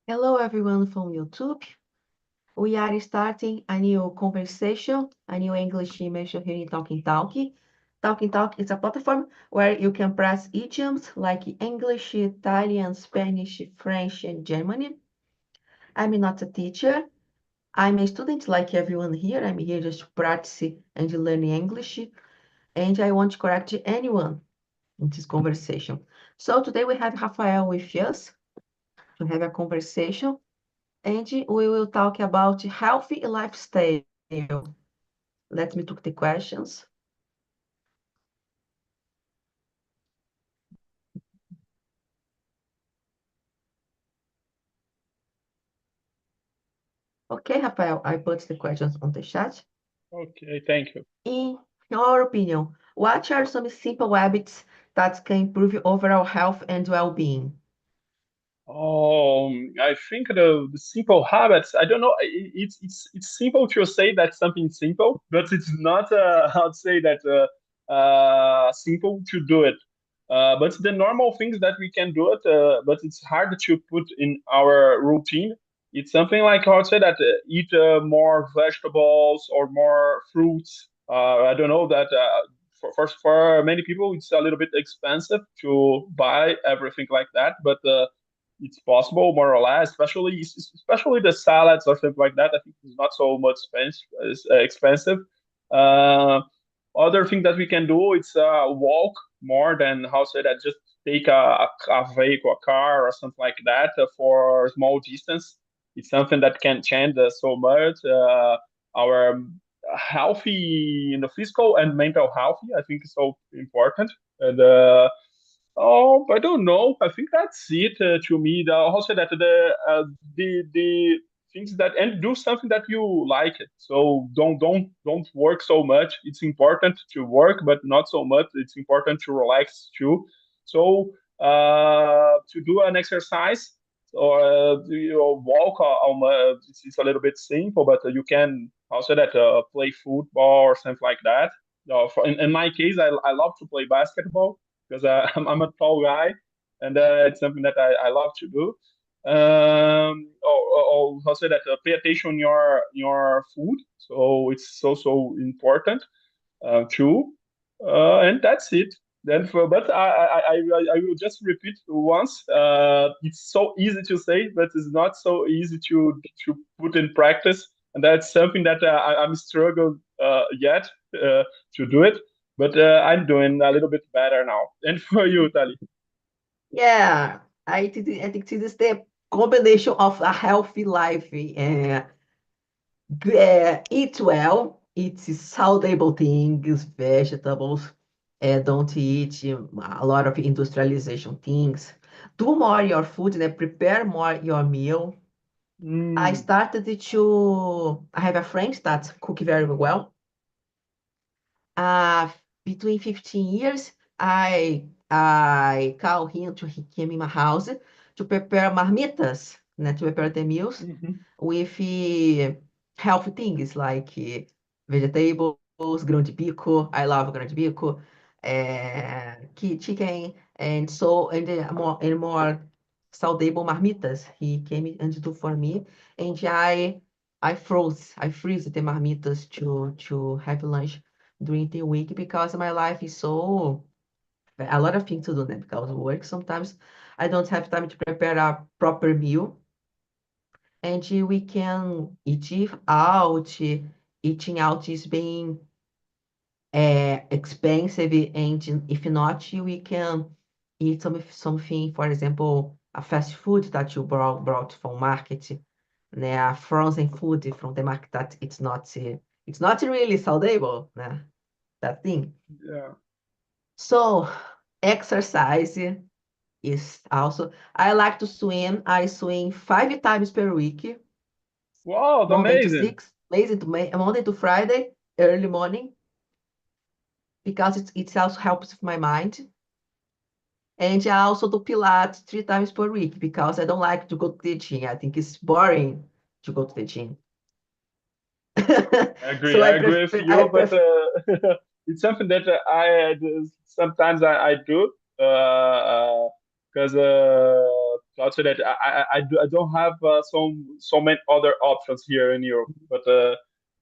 Hello everyone from YouTube. We are starting a new conversation, a new English immersion here in TALKTNTALK. TALKTNTALK is a platform where you can press idioms like English, Italian, Spanish, French, and German. I'm not a teacher. I'm a student like everyone here. I'm here just to practice and learn English, and I want to correct anyone in this conversation. So today we have Rafael with us to have a conversation and we will talk about healthy lifestyle. Let me take the questions. Okay, Rafael, I put the questions on the chat. Okay, thank you. In your opinion, what are some simple habits that can improve overall health and well-being? I think the simple habits. I don't know. It's simple to say that something simple, but it's not. I'd say that simple to do it. But the normal things that we can do it. But it's hard to put in our routine. It's something like I would say that eat more vegetables or more fruits. I don't know that. For many people, it's a little bit expensive to buy everything like that, but it's possible more or less, especially the salads or something like that. I think it's not so much expensive. Uh, Other thing that we can do it's walk more than how say that just take a vehicle, a car or something like that for a small distance. It's something that can change so much our healthy, physical and mental healthy. I think is so important. And oh, I don't know. I think that's it to me. Also that the things that and do something that you like. So don't work so much. It's important to work, but not so much. It's important to relax too. So to do an exercise or walk, it's a little bit simple, but you can also that play football or something like that. In my case, I love to play basketball because I'm a tall guy, and it's something that I love to do. Also that pay attention on your food, so it's so important too. And that's it. Then, but I will just repeat once. It's so easy to say, but it's not so easy to put in practice, and that's something that I'm struggling yet to do it. But I'm doing a little bit better now. And for you, Tali? Yeah, I think this is the combination of a healthy life. Eat well, eat soluble things, vegetables. Don't eat a lot of industrialization things. Do more your food, prepare more your meal. Mm. I have a friend that cook very well. Uh, Between 15 years, I call him to he came in my house to prepare marmitas, to prepare the meals Hmm. with healthy things like vegetables, grão de bico. I love grão de bico, chicken, and more saudável marmitas. He came and do for me, and I freeze the marmitas to have lunch during the week because my life is so a lot of things to do, because of work sometimes I don't have time to prepare a proper meal, and we can eat out. Eating out is being expensive, and if not, we can eat something, for example, a fast food that you brought from market, a frozen food from the market that it's not really saludable, that thing. Yeah. So exercise is also. I like to swim. I swim 5 times per week, Wow, Monday to amazing. six, Monday to Friday, early morning, because it also helps with my mind. And I also do Pilates 3 times per week because I don't like to go to the gym. I think it's boring to go to the gym. I agree. So I agree with I you, but prefer. it's something that sometimes I do because So I'd say that I don't have so many other options here in Europe, but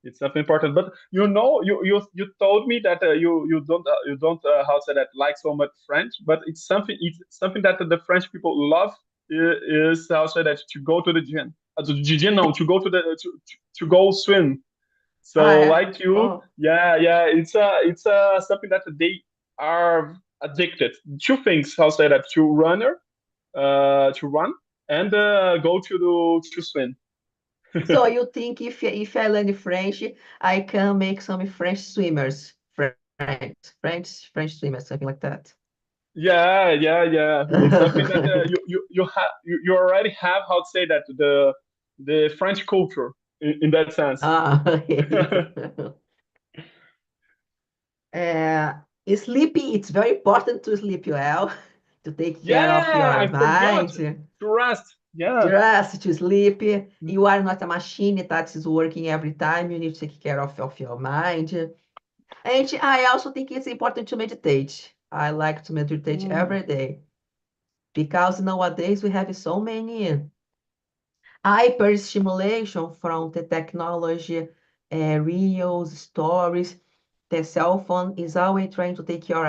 it's not important. But you told me that you don't how to say that like so much French, but it's something that the French people love is how to say that to go to the gym. To gym, no, to go to go swim. Ah, So é? like you, Oh. yeah, it's something that they are addicted. Two things, how to say that, to run and go to swim. So you think if I learn French, I can make some French swimmers, French swimmers, something like that. Yeah. It's something that you already have, how to say that, the French culture in that sense. Ah, okay. Uh, Sleeping, it's very important to sleep well, to take care of Yeah, your I forgot mind, to rest. Yeah. just to sleep. You are not a machine that is working every time. You need to take care of your mind. And I also think it's important to meditate. I like to meditate Mm, every day because nowadays we have so many hyperstimulation from the technology, reels, stories. The cell phone is always trying to get your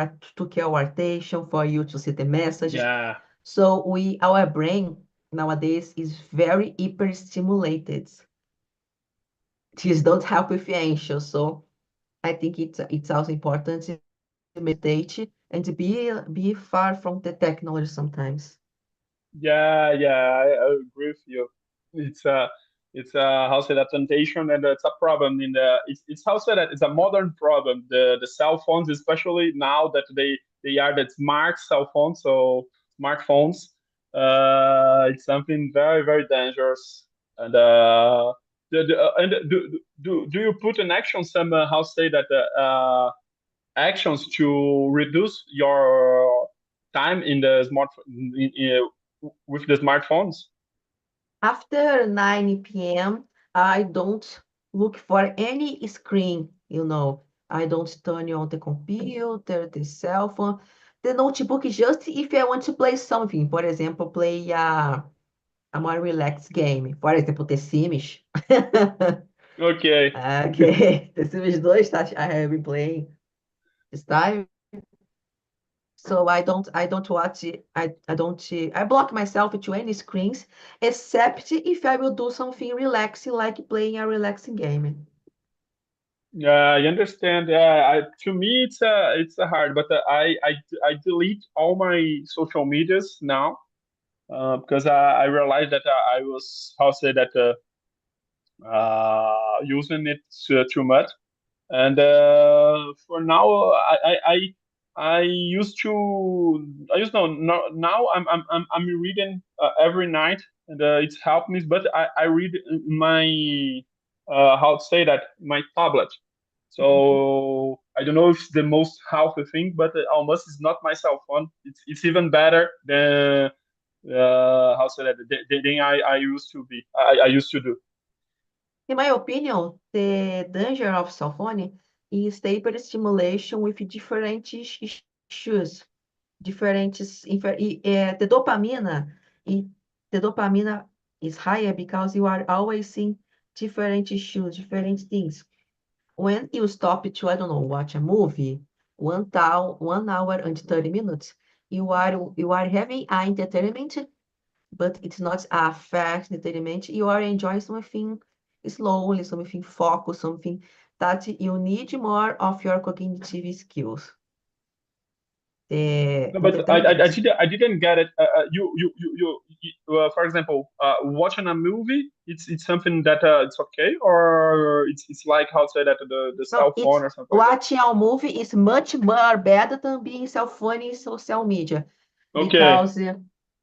attention for you to see the messages. yeah. So our brain nowadays is very hyperstimulated. This don't help if you're anxious. So I think it's also important to meditate and to be far from the technology sometimes. I agree with you. It's a how say that, temptation, and it's a problem in the it's how say that, it's a modern problem. The cell phones, especially now that they are the smart cell phones, so smartphones. It's something very dangerous. And do you put in action some how say that actions to reduce your time in the with the smartphones? After 9 p.m., I don't look for any screen, I don't turn on the computer, the cell phone. The notebook is just if I want to play something. For example, play a more relaxed game. For example, The Sims. Okay. Okay, The Sims 2 that I have been playing this time. So I don't watch it. I block myself to any screens, except if I will do something relaxing, like playing a relaxing game. Yeah, I understand. Yeah, to me it's hard, but I delete all my social medias now because I realized that I was how say that using it too much. And for now, I used to I used no now I'm reading every night, and it's helped me. But I read in my how to say that, my tablet. So I don't know if it's the most healthy thing, but almost it's not my cell phone. It's even better than how to say that, the thing I used to be I used to do. In my opinion, the danger of cell phone is the hyperstimulation with different issues, the e- dopamina is higher because you are always seeing different issues, different things. When you stop to, I don't know, watch a movie, 1 hour and 30 minutes, you are having an entertainment, but it's not a fast entertainment. You are enjoying something slowly, something focused, something that you need more of your cognitive skills. The No, but entertainment. I didn't get it. For example, watching a movie, it's something that it's okay, or it's like how to say that, the No, cell it's phone or something like that. watching a movie is much more better than being cell phone and social media Okay,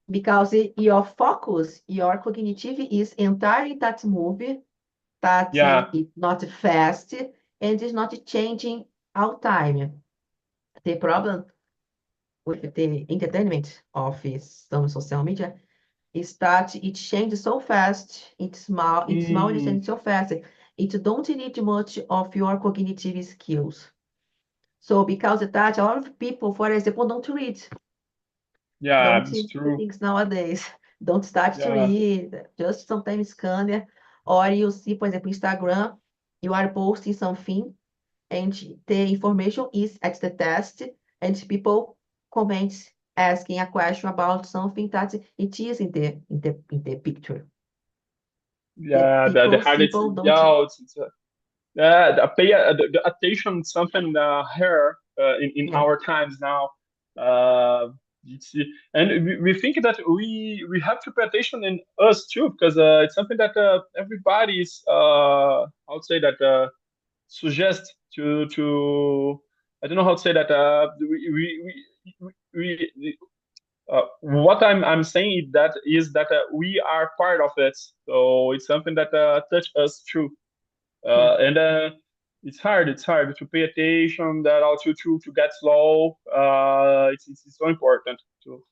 because your focus, your cognitive is entirely that movie, that yeah, it's not fast and it's not changing all time. The problem with the entertainment of some social media is that it changes so fast, it's small and it mm, changes so fast. It don't need much of your cognitive skills. So because of that, a lot of people, for example, don't read yeah, it's do true. things nowadays. Don't start to Yeah, read, just sometimes scan it. Or you see, for example, Instagram, you are posting something and the information is at the test and people comment asking a question about something that it is in the picture. The yeah. The people hardest, simple don't. yeah, pay the attention something here in Yeah, our times now. Uh, it's, and we think that we have to pay attention in us too because it's something that everybody is I would say that suggest to I don't know how to say that what I'm saying is that we are part of it, so it's something that touch us too. yeah, And it's hard. It's hard to pay attention. That also to get slow. It's so important to.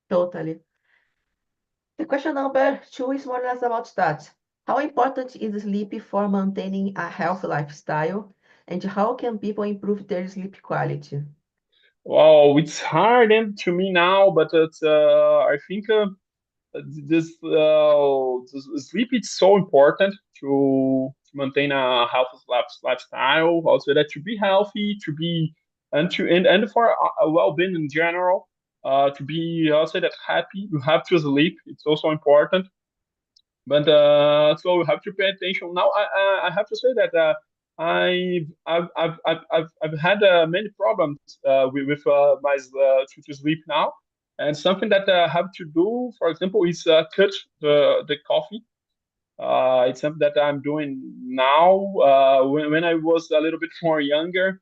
totally. The question number two is more or less about that. How important is sleep for maintaining a healthy lifestyle, and how can people improve their sleep quality? Wow, it's hard and to me now, but it's I think this sleep is so important to maintain a healthy lifestyle. Also, that to be healthy, to be and for a well-being in general. To be also that happy, you have to sleep. It's also important. But so we have to pay attention. Now I have to say that I've had many problems with my to sleep now, and something that I have to do, for example, is cut the coffee. It's something that I'm doing now. When I was a little bit more younger,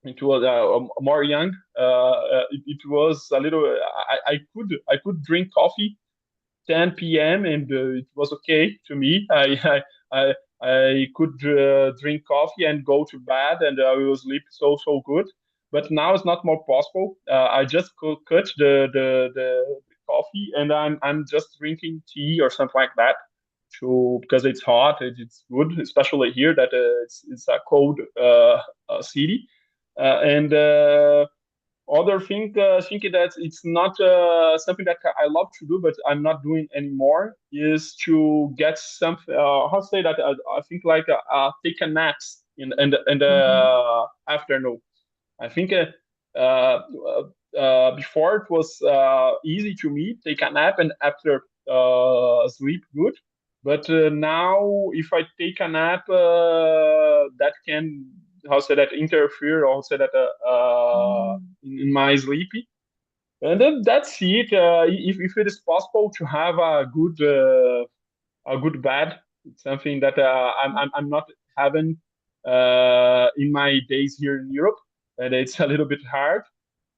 it was more young. It was a little. I could drink coffee 10 p.m. and it was okay to me. I could drink coffee and go to bed and I will sleep so good. But now it's not more possible. I just cut the coffee and I'm just drinking tea or something like that. To because it's hot, it's good, especially here that it's a cold city, and other thing, thinking that it's not something that I love to do, but I'm not doing anymore, is to get some. How to say that? I think like take a naps in Mhm. the afternoon. I think uh, before it was easy to me take a nap and after sleep good. But now, if I take a nap, that can how say that interfere or say that Mm. in my sleepy. And then that's it. If it is possible to have a good bed, it's something that I'm not having in my days here in Europe, and it's a little bit hard.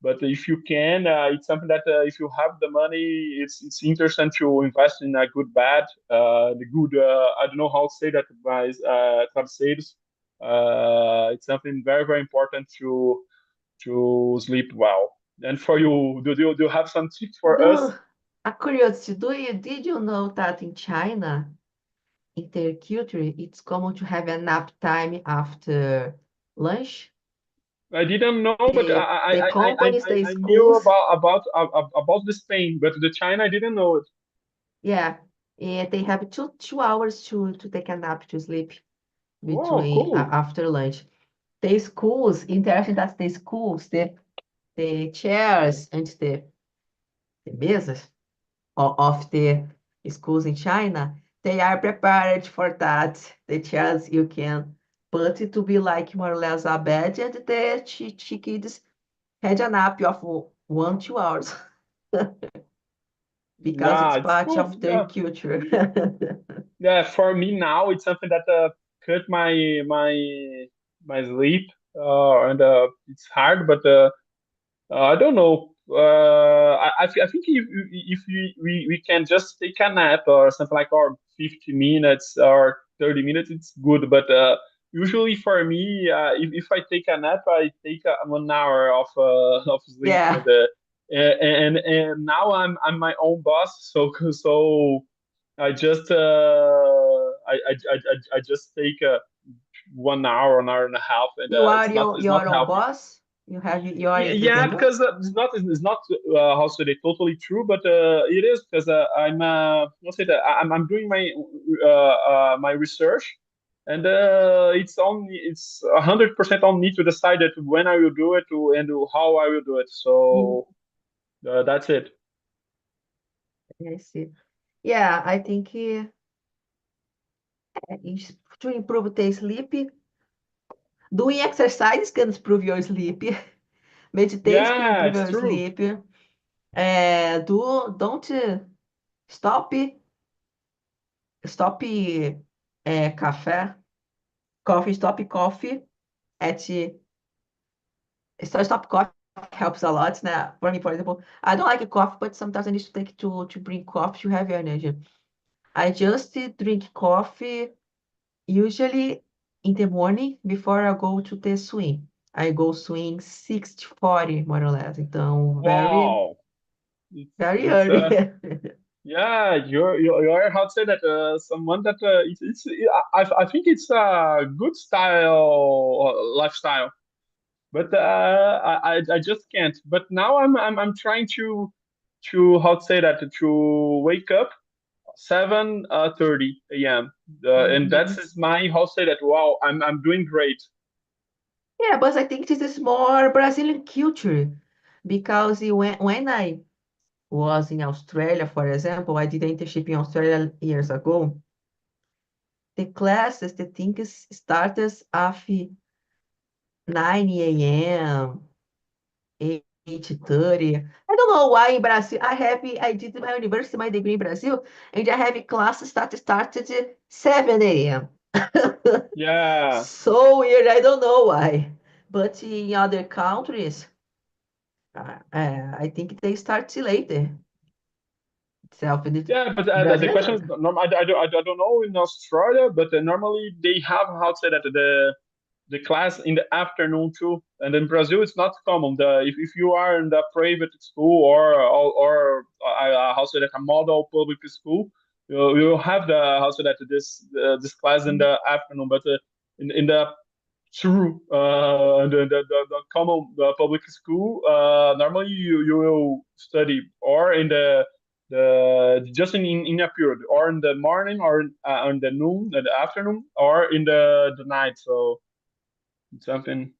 But if you can, it's something that if you have the money, it's interesting to invest in a good bed, the good. I don't know how to say that by travesseiros. It's something very important to sleep well. And for you, do you have some tips for Do us? a curiosity, did you know that in China, in their culture, it's common to have a nap time after lunch? I didn't know, but The the companies, the I knew schools, about the Spain, but the China I didn't know it. yeah, and they have two hours to take a nap to sleep Wow, between cool. after lunch. The schools, interesting that the schools, the chairs and the mesas of the schools in China, they are prepared for that. The chairs you can put it to be like more or less a bed, and the kids had a nap of 1, 2 hours because it's Yeah, it's part cool. of their Yeah, culture. yeah. For me now, it's something that cut my sleep, and it's hard, but I don't know. I think if we can just take a nap or something like or 50 minutes or 30 minutes, it's good. But usually for me, if I take a nap, I take 1 hour of sleep, Yeah, and now I'm my own boss, so so I just I just take 1 hour, an hour and a half, and you are it's your not own healthy. boss. You have your Yeah, remember? because it's not how to say totally true, but it is because I'm let's say that I'm doing my research, and it's 100% on me to decide that when I will do it and how I will do it. Mm, So that's it. I see. Yeah, I think to improve the sleep, doing exercise can improve your sleep. Meditation can Yeah, improve it's your true. sleep. Don't stop stop café, coffee, stop coffee at stop coffee helps a lot. Now, for me, for example, I don't like coffee, but sometimes I need to take to drink coffee to have energy. I just drink coffee usually in the morning before I go to the swim. I go swim 6:40, more or less. Então, Wow, it's very it's early. yeah, you're how to say that someone that it's I think it's a good style lifestyle, but I just can't. But now I'm trying to how to say that to wake up 7:30 a.m. And that's Mhm. is my how to say that wow I'm doing great. Yeah, but I think this is more Brazilian culture because when I was in Australia, for example, I did an internship in Australia years ago. The classes, the things started at 9 a.m., 8:30. I don't know why in Brazil. I did my university, my degree in Brazil, and I have classes that started at 7 a.m. Yeah, So weird, I don't know why. But in other countries, I think they start later. Itself, and yeah, but the Brazil question is, doesn't. I don't know in Australia, but normally they have how to say that the class in the afternoon too. And in Brazil, it's not common. If you are in the private school or how to say that a model public school, you have the how to say that this class in the afternoon. But in the true the common public school, normally you will study or in the just in a period or in the morning or in the noon, in the afternoon or in the night. So something,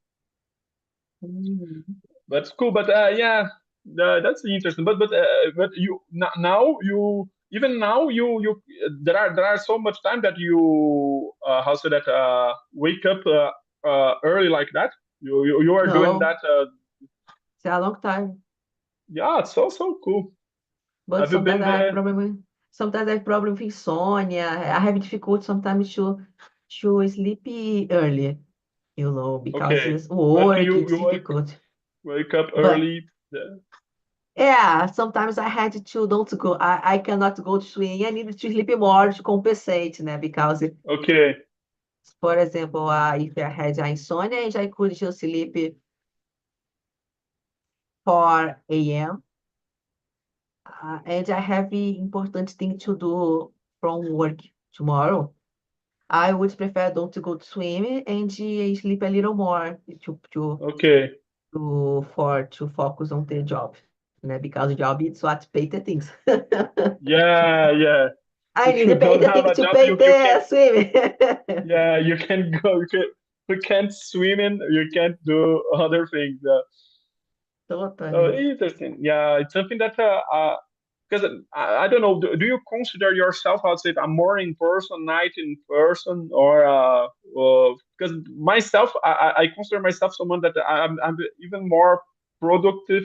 Mm. but it's cool. But yeah, that's interesting. But you now you even now you there are so much time that you how say that wake up early like that. You are doing No, that. it's a long time. Yeah, it's so cool. But Have you sometimes been I have there? problem with sometimes I have problem with insomnia. I have difficulty sometimes to sleep early, because Okay, it's but work, you it's you difficult. wake up But early. Yeah. yeah, sometimes I had to don't go. I cannot go to swing. I need to sleep more to compensate, né? Because, Okay. for example, if I had a insomnia, I could just sleep 4 a.m. And I have important thing to do from work tomorrow. I would prefer don't to go to swim and sleep a little more Okay. to focus on the job, né? Because the job is what pay the things. Yeah, yeah. I If need you to pay don't the have things a to job, pay you can. the swim. Yeah, you can go. You can't swim in. You can't do other things. Oh, Totally. interesting. Yeah, it's something that because I don't know. Do you consider yourself, I'd say, a morning person, night in person, or because myself, I consider myself someone that I'm even more productive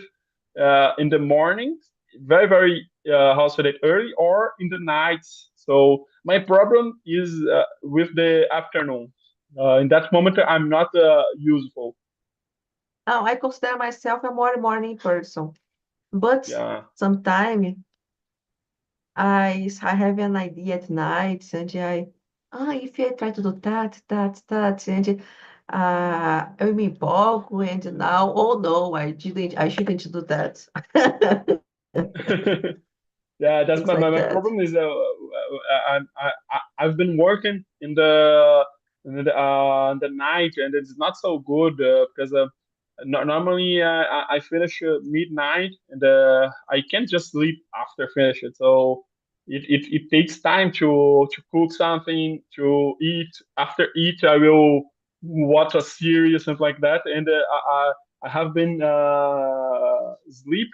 in the mornings, very how to say it, early, or in the nights. So my problem is with the afternoon. In that moment, I'm not useful. Oh, I consider myself a more morning person, but Yeah. sometimes I have an idea at night, and if I try to do that, and eu me empolgo, and now, oh no, I shouldn't do that. Yeah, that's Things like my that. problem is I've been working in the night and it's not so good because Normally I finish midnight, and I can't just sleep after finish it. So it takes time to cook something to eat. After eat, I will watch a series something like that, and I have been sleep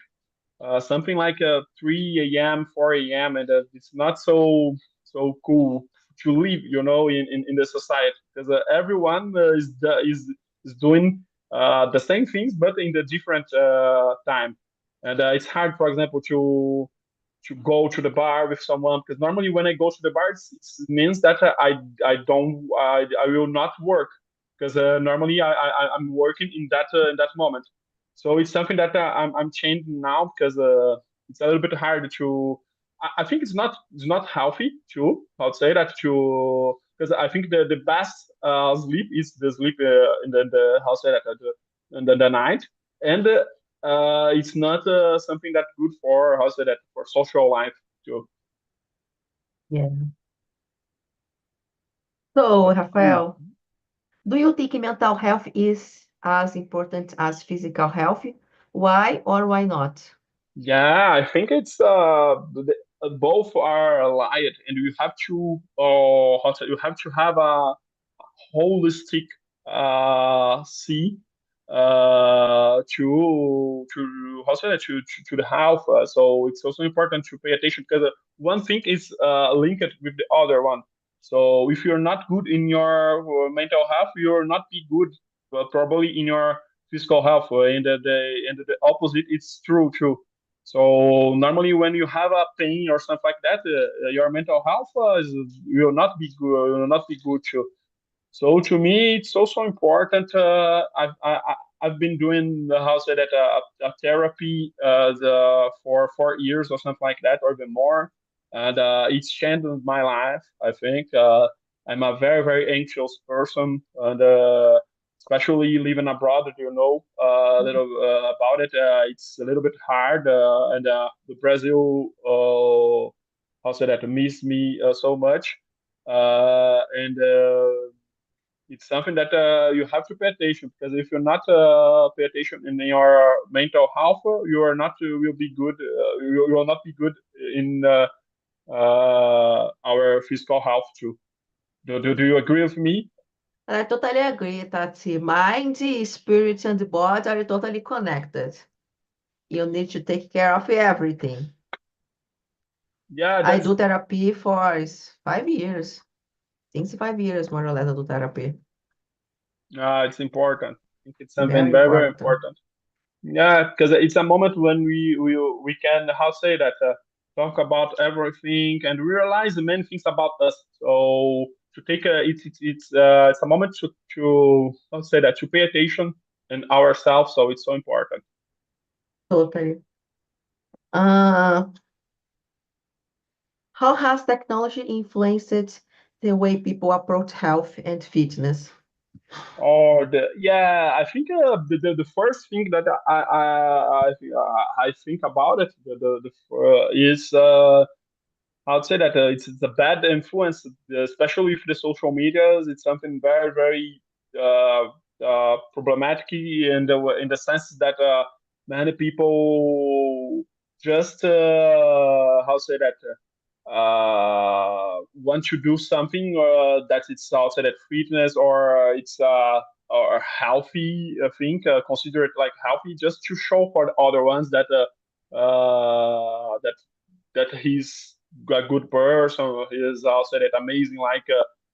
something like 3 a.m., 4 a.m., and it's not so cool to live, in the society because everyone is doing the same things but in the different time, and it's hard, for example, to go to the bar with someone because normally when I go to the bar, it means that I will not work because normally I'm working in that moment. So it's something that I'm changing now because it's a little bit hard to. I think it's not healthy too. I'd say that to because I think the best sleep is the sleep in the how say that in the night, and it's not something that's good for how say that for social life too. Yeah. So, Mm. Rafael, do you think mental health is as important as physical health? Why or why not? Yeah, I think it's both are allied, and you have to how to, you have to have a holistic see to how say that to the health. So it's also important to pay attention because one thing is linked with the other one. So if you're not good in your mental health, you're not be good probably in your physical health. And the opposite is true too. So normally when you have a pain or something like that, your mental health will not be good. Will not be good too. So to me, it's also important. I've been doing the house at a therapy for 4 years or something like that, or even more, and it's changed my life. I think I'm a very very anxious person, and especially living abroad. A little about it. It's a little bit hard, and the Brazil how say that miss me so much, and it's something that you have to pay attention because if you're not pay attention in your mental health, you are not will be good. You will not be good in our physical health too. Do you agree with me? I totally agree, Tati. Mind, spirit, and body are totally connected. You need to take care of everything. Yeah, I that's do therapy for 5 years. Since 5 years, more or less, I do therapy. it's important. I think it's something Very very very important. important. Yeah, because it's a moment when we can how say that talk about everything and realize the many things about us. So to take a it's a moment to how say that to pay attention in ourselves. So it's so important. Totally. Uh, how has technology influenced the way people approach health and fitness? Or I think the first thing that I think about it is I'd say that it's a bad influence, especially with the social medias. It's something very, very problematic in the sense that many people just how say that want to do something that it's outside that fitness or it's or healthy thing, consider it like healthy just to show for the other ones that that he's a good person. He is also that amazing like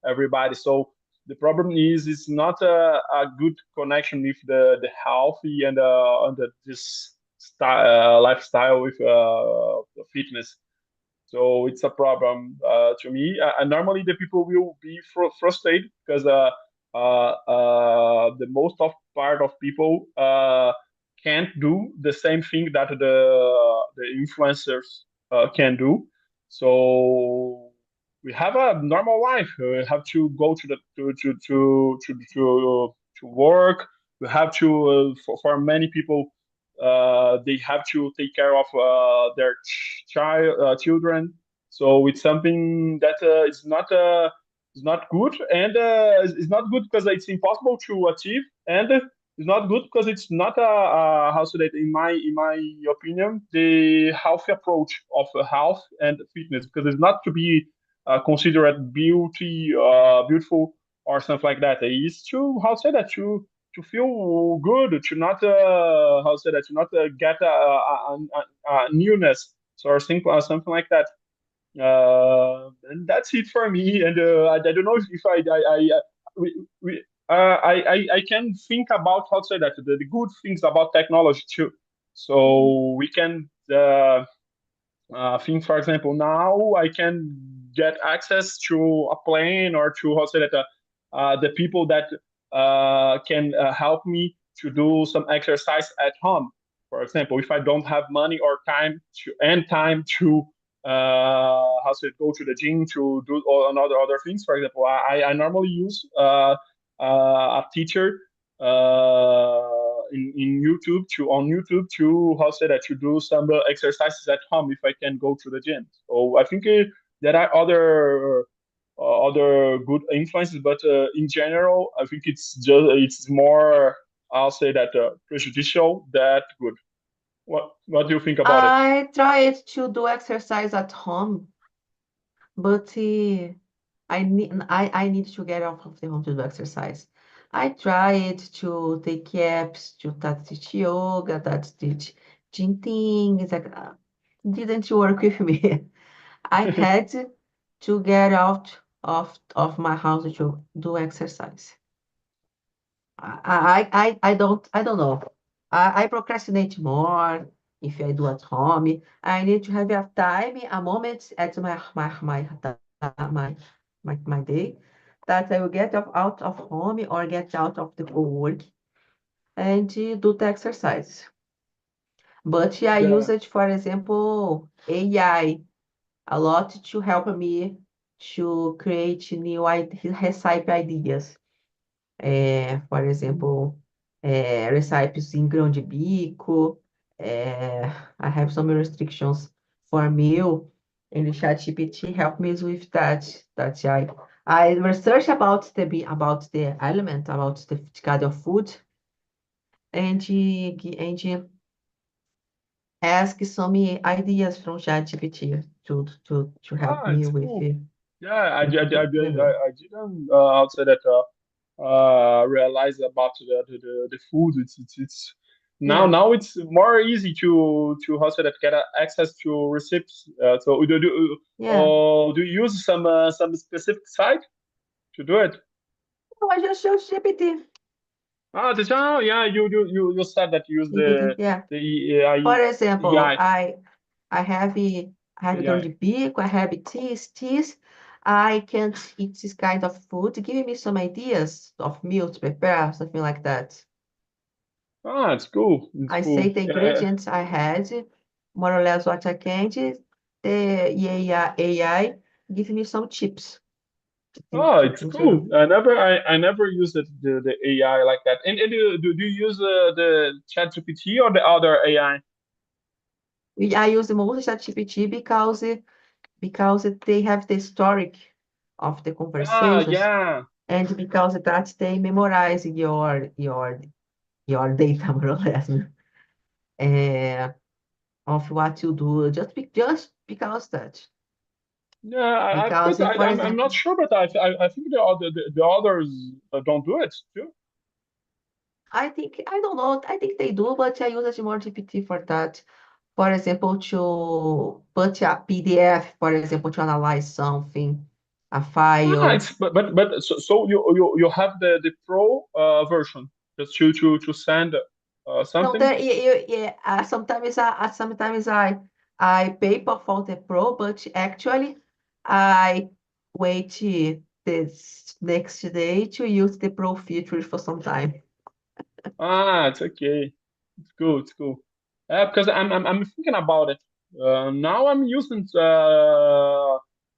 everybody. So the problem is it's not a good connection with the healthy and this lifestyle with fitness. So it's a problem to me. And normally the people will be frustrated because the most of part of people can't do the same thing that the influencers can do. So we have a normal life. We have to go to the to work. We have to for many people they have to take care of their children. So it's something that is not good, and it's not good because it's impossible to achieve, and it's not good because it's not a how to say it, in my opinion, the healthy approach of health and fitness, because it's not to be considered beautiful or something like that. It's to how to say that to feel good, to not how to say that, to not get a newness or something like that. And that's it for me. And I don't know if we, I can think about how to say that the good things about technology too. So we can think, for example, now I can get access to a plane or to how to say that the people that can help me to do some exercise at home. For example, if I don't have money or time to how to say it, go to the gym to do all another other things. For example, I normally use a teacher in YouTube to on YouTube to how say that to do some exercises at home if I can go to the gym. So I think there are other good influences, but in general, I think it's more I'll say that prejudicial that good. What do you think about it? I tried to do exercise at home, but I need to get out of the home to do exercise. I tried to take apps to teach yoga, that teach gym things. Like, didn't work with me. I had to get out of my house to do exercise. I don't know. I procrastinate more if I do at home. I need to have a time, a moment at my my day that I will get out of home or get out of the work and do the exercise. But I use Yeah. it, for example, AI a lot to help me to create new recipe ideas. For exemplo, recipes em grão de bico. I have some restrictions for meal, and the ChatGPT help me with that. That I research about the element, about the kind of food, and ask some ideas from ChatGPT to help Ah, me it's with cool. Yeah, the meal. I didn't I'll say that realize about the food. It's Yeah, now it's more easy to how say that get access to receipts. So yeah. do you use some specific site to do it? Oh, I just show GPT. Yeah, you said that you use GPT, yeah. the For AI example, AI I have grão AI. de bico, I have teas. I can't eat this kind of food. Give me some ideas of meal to prepare, something like that. Ah, it's cool. It's I say cool. the Yeah. ingredients I had, more or less what I can, the AI give me some tips Oh, to it's things to cool. do. I never used the AI like that. And do you use the ChatGPT or the other AI? I use the most ChatGPT because they have the historic of the Ah, conversations yeah. and because that they memorize your data more or less uh, of what you do just because that Yeah, because because for I'm not example sure, but I think the others don't do it too. I don't know I think they do but I use more GPT for that for example to put a PDF for example to analyze something a Ah, file. it's but so you have the pro version just to send No, something. yeah, sometimes I pay for the pro, but actually I wait this next day to use the pro feature for some time. Ah, it's okay. It's cool. It's cool. Because I'm thinking about it. Now I'm using a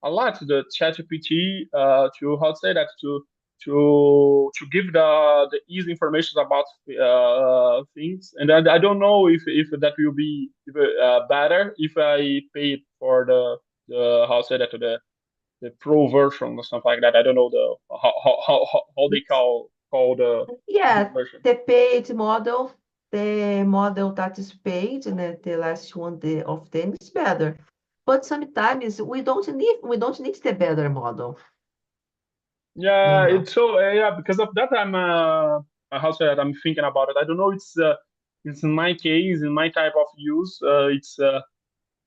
lot the ChatGPT to how to say that to give the easy information about things, and I don't know if that will be better if I pay it for the how to say that the pro version or something like that. I don't know how they It's call. called this Yeah, version. the paid model, the model that is paid, the last one of them is better. But sometimes we don't need the better model, you Yeah, know. it's so yeah. Because of that, how say that I'm thinking about it. I don't know. It's in my case, in my type of use.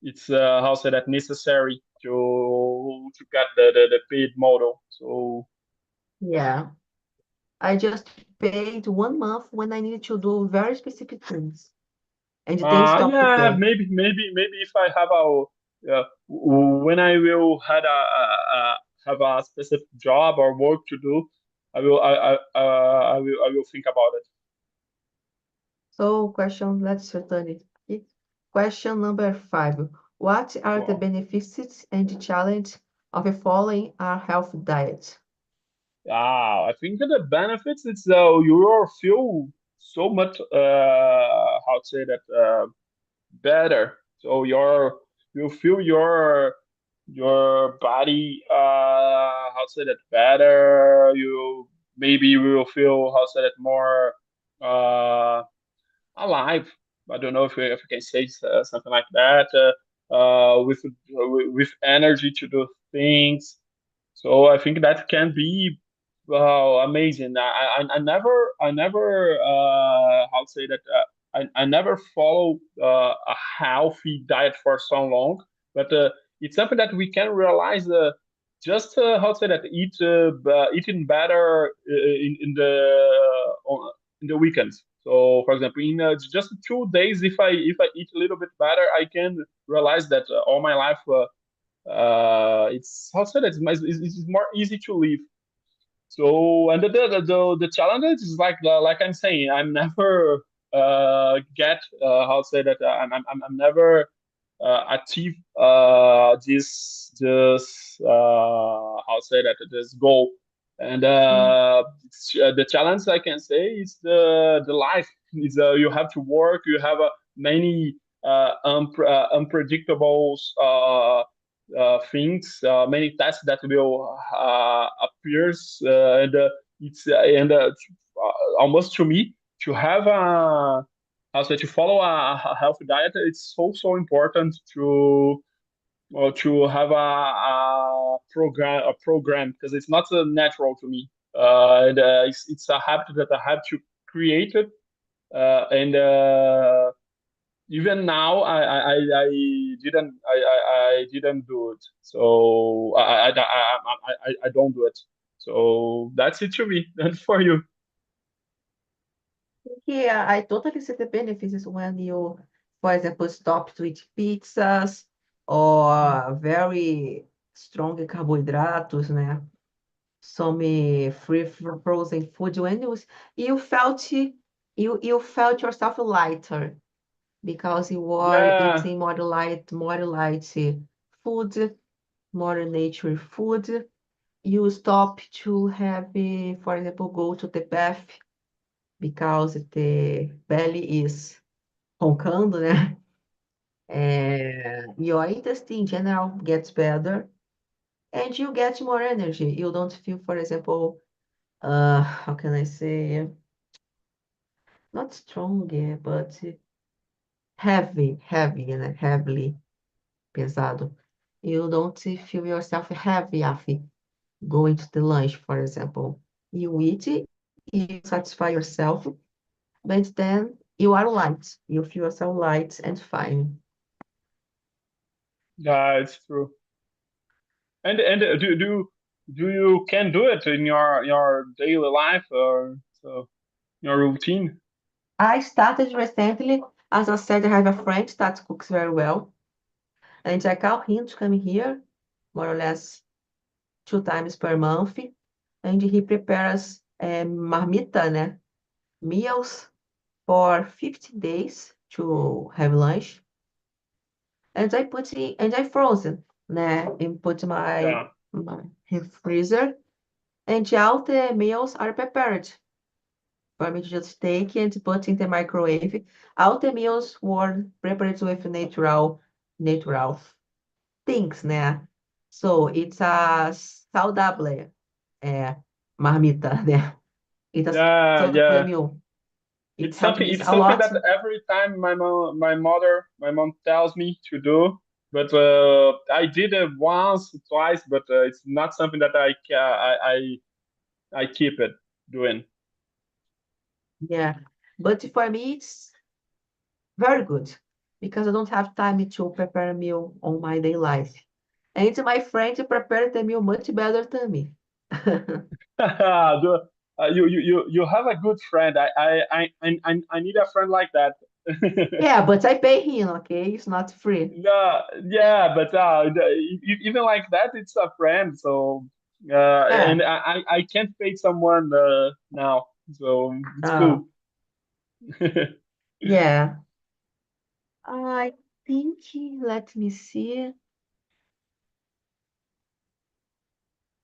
It's how say that necessary to get the paid model. So Yeah. I just paid 1 month when I needed to do very specific things, and then stop to yeah, pay. maybe if I have when I will have a specific job or work to do, I will think about it. So let's return it. Okay. Question number 5. What are the Wow. benefits and the challenge of following a healthy diet? I think that the benefits it's you will feel so much how to say that better. So you feel your body how to say that better. You maybe you will feel how to say that more uh alive. I don't know if I can say something like that. With energy to do things. So I think that can be amazing. I never how to say that I never follow a healthy diet for so long, but it's something that we can realize just how to say that eating better in the weekends. So, for example, in just 2 days, if I eat a little bit better, I can realize that all my life it's how to say that it's more easy to live. So, and the challenge is like I'm saying, I'm never get how to say that I'm never achieve this how to say that this goal. And Mm. the challenge I can say is the life. Is you have to work. You have many unpredictable things, many tasks that will appears, and it's and almost to me to have a how say to follow a healthy diet. It's so important to have a program because it's not natural to me. And it's a habit that I have to create it, and even now I didn't I didn't do it, so I don't do it. So that's it to me and for you. Yeah, I totally see the benefits when you, for example, stop to eat pizzas or very strong carbohydrates, né? Some free frozen food. When you felt yourself lighter because you are Yeah, eating more light food, more nature food. You stop to have, for example, go to the bath because the belly is roncando, né? Your intestine in general gets better and you get more energy. You don't feel, for example, how can I say, not strong, but heavily pesado. You don't feel yourself heavy after going to the lunch, for example. You eat it, you satisfy yourself, but then you are light. You feel yourself light and fine. yeah, it's true. And do you can do it in your daily life or so your routine? I started recently, as I said, I have a friend that cooks very well, and I call him to come here, more or less 2 times per month, and he prepares marmita, né? Meals for 15 days to have lunch, and I frozen, né? And put my Yeah, my freezer, and all the meals are prepared for me to just take and put in the microwave. All the meals were prepared with natural things, né? So it's a saudável marmita, né? It has Yeah, totally yeah. new. It It's helped something. me It's a something lot. that every time my mom tells me to do, but I did it once, twice, but it's not something that I keep it doing. Yeah. But for me, it's very good because I don't have time to prepare a meal on my daily life. And my friend prepared the meal much better than me. You have a good friend. I need a friend like that. Yeah, but I pay him, okay? It's not free. No, yeah, but even like that, it's a friend. So Yeah. and I can't pay someone now, so it's Uh, cool. yeah. I think, let me see.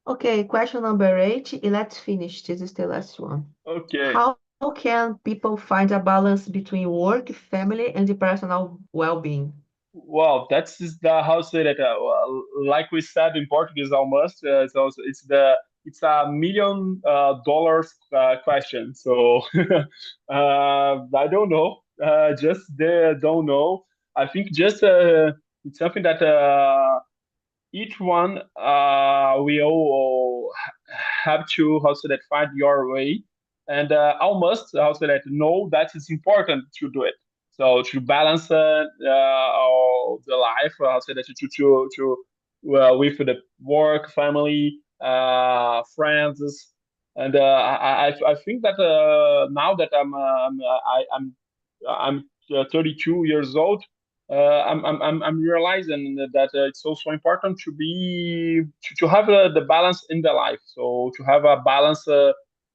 Okay, question number 8. Let's finish. This is the last one. Okay. How can people find a balance between work, family, and the personal well-being? Well, that's just the how to say that. Well, like we said in Portuguese, almost. It's also it's a million dollars question. So I don't know. Just they don't know. I think just it's something that each one will have to how to say that find your way, and almost how to say that know that it's important to do it. So to balance all the life, how to say that with the work, family, friends, and I think that now that I'm 32 years old, I'm realizing that it's also important to to have the balance in the life. So to have a balanced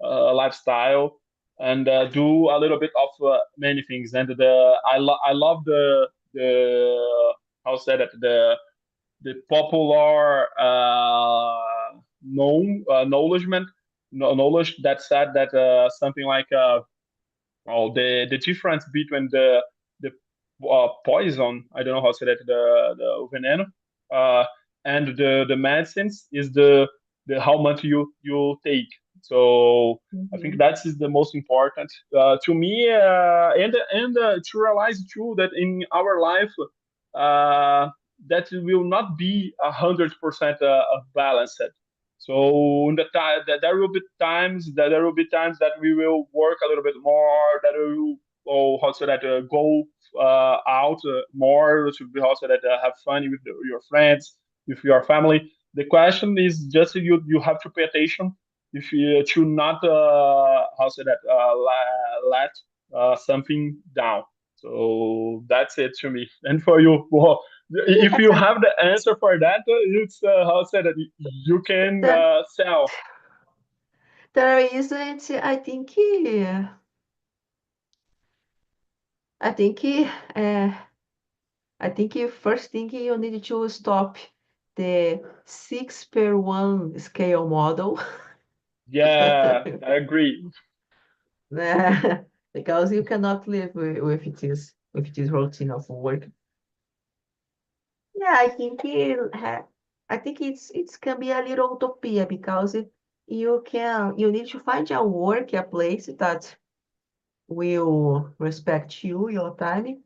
lifestyle and do a little bit of many things. And I love the how say that the popular knowledge that said that something like the difference between the poison, I don't know how to say that, the veneno, uh, and the medicines is the how much you take. So I think Mhm. that is the most important to me, and to realize too that in our life that will not be 100% balanced. So in the time that there will be times that we will work a little bit more, that we will how to say that go out more to be also that have fun with your friends, with your family. The question is just you have to pay attention if you to not how to say that let something down. So that's it to me. And for you, well, if you Yeah, have the answer for that, it's how to say that you can the, sell. there isn't, I think, uh, I think first thing you need to stop the 6 per 1 scale model. Yeah, I agree. Because you cannot live with this routine of work. Yeah, I think it can be a little utopia because you need to find a work, a place that will respect you, your time,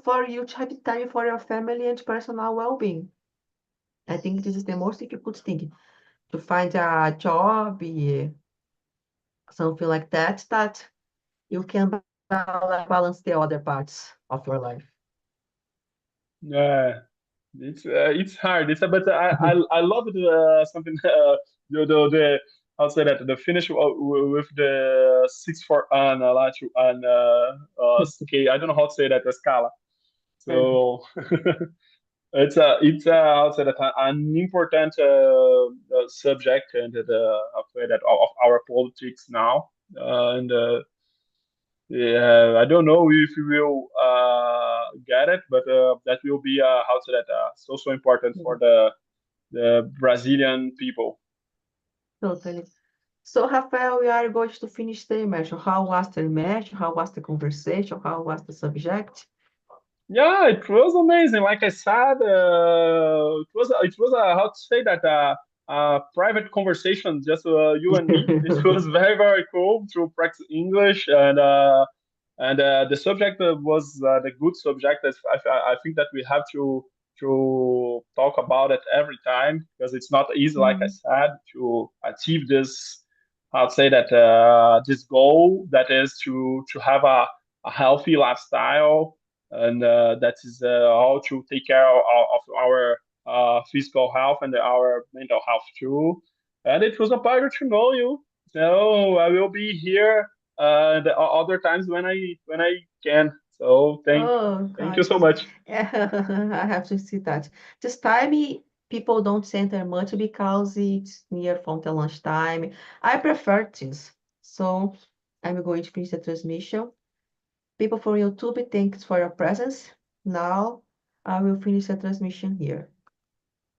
for you to have time for your family and personal well-being. I think this is the most difficult thing to find a job, something like that, that you can balance the other parts of your life. Yeah. It's hard. But I love it, something the I'll say that the finish with the 6 for an scale. I don't know how to say that, the scala. So I'll say that an important subject and I'll say that of our politics now. And yeah, I don't know if we will get it, but that will be how to say that so important for the Brazilian people. Totally. So, Rafael, we are going to finish the immersion. How was the immersion? How was the conversation? How was the subject? Yeah, it was amazing. Like I said, it was a, how to say that. private conversation, just you and me. It was very, very cool to practice English, and the subject was the good subject. That I think that we have to talk about it every time because it's not easy, like I Mm. said, to achieve this. I'd say that this goal that is to have a healthy lifestyle, and that is how to take care of our physical health and our mental health too. And it was a pleasure to know you. So I will be here the other times when I can. So Oh, thank you so guys. much. I have to see that. This time, people don't center much because it's near from the lunchtime. I prefer this. So I'm going to finish the transmission. People from YouTube, thanks for your presence. Now I will finish the transmission here.